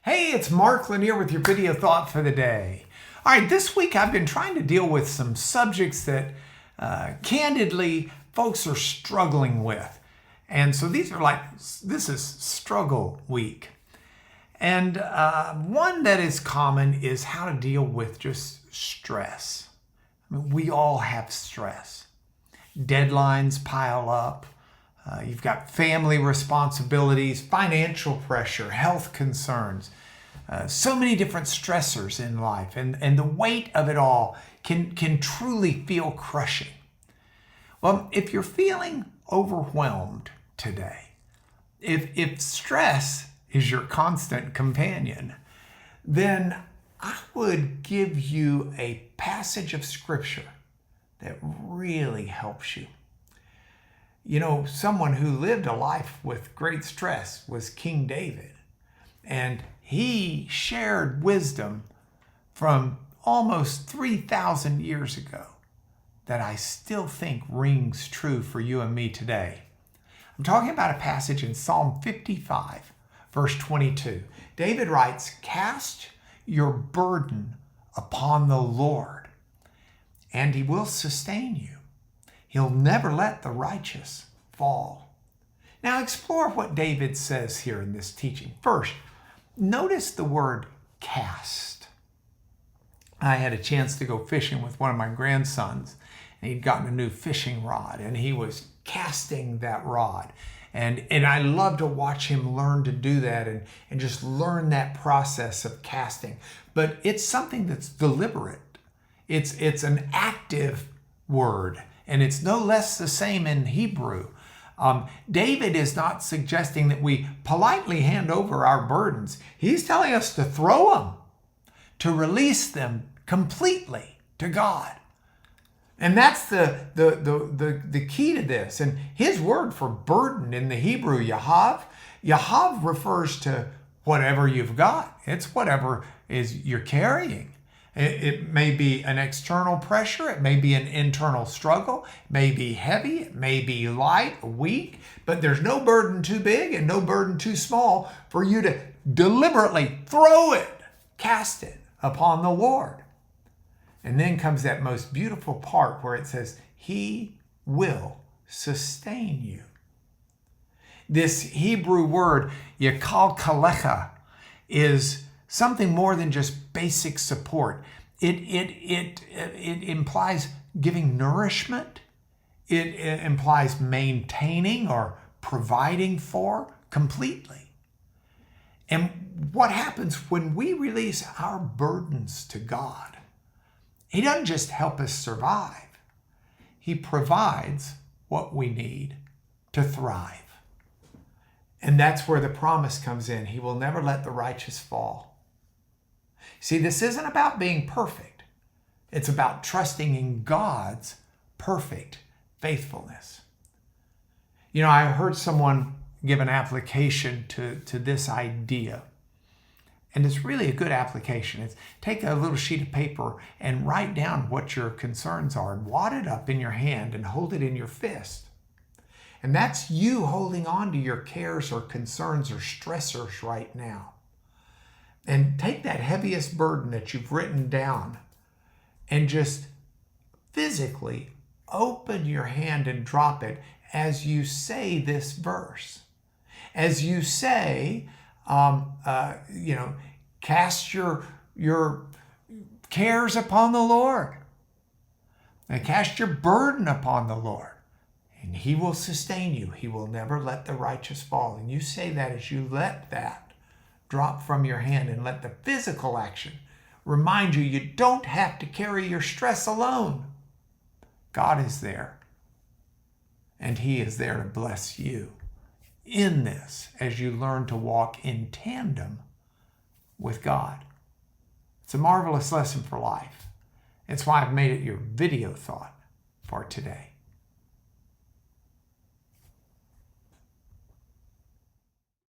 Hey, it's Mark Lanier with your video thought for the day. All right, this week I've been trying to deal with some subjects that candidly folks are struggling with. And so this is struggle week. And one that is common is how to deal with just stress. I mean, we all have stress. Deadlines pile up. You've got family responsibilities, financial pressure, health concerns, so many different stressors in life. And the weight of it all can truly feel crushing. Well, if you're feeling overwhelmed today, if stress is your constant companion, then I would give you a passage of scripture that really helps you. You know, someone who lived a life with great stress was King David. And he shared wisdom from almost 3,000 years ago that I still think rings true for you and me today. I'm talking about a passage in Psalm 55, verse 22. David writes, "Cast your burden upon the Lord, and he will sustain you. He'll never let the righteous fall." Now explore what David says here in this teaching. First, notice the word cast. I had a chance to go fishing with one of my grandsons, and he'd gotten a new fishing rod, and he was casting that rod. And I love to watch him learn to do that and just learn that process of casting. But it's something that's deliberate. It's an active word. And it's no less the same in Hebrew. David is not suggesting that we politely hand over our burdens. He's telling us to throw them, to release them completely to God. And that's the key to this. And his word for burden in the Hebrew, yahav refers to whatever you've got. It's whatever you're carrying. It may be an external pressure, it may be an internal struggle, it may be heavy, it may be light, weak, but there's no burden too big and no burden too small for you to deliberately throw it, cast it upon the Lord. And then comes that most beautiful part where it says, He will sustain you. This Hebrew word, yakal kalecha, is something more than just basic support. It implies giving nourishment. It implies maintaining or providing for completely. And what happens when we release our burdens to God? He doesn't just help us survive. He provides what we need to thrive. And that's where the promise comes in. He will never let the righteous fall. See, this isn't about being perfect. It's about trusting in God's perfect faithfulness. You know, I heard someone give an application to this idea. And it's really a good application. It's take a little sheet of paper and write down what your concerns are and wad it up in your hand and hold it in your fist. And that's you holding on to your cares or concerns or stressors right now. And take that heaviest burden that you've written down and just physically open your hand and drop it as you say this verse. As you say, cast your cares upon the Lord. And cast your burden upon the Lord. And He will sustain you. He will never let the righteous fall. And you say that as you let that drop from your hand and let the physical action remind you don't have to carry your stress alone. God is there. And He is there to bless you in this as you learn to walk in tandem with God. It's a marvelous lesson for life. It's why I've made it your video thought for today.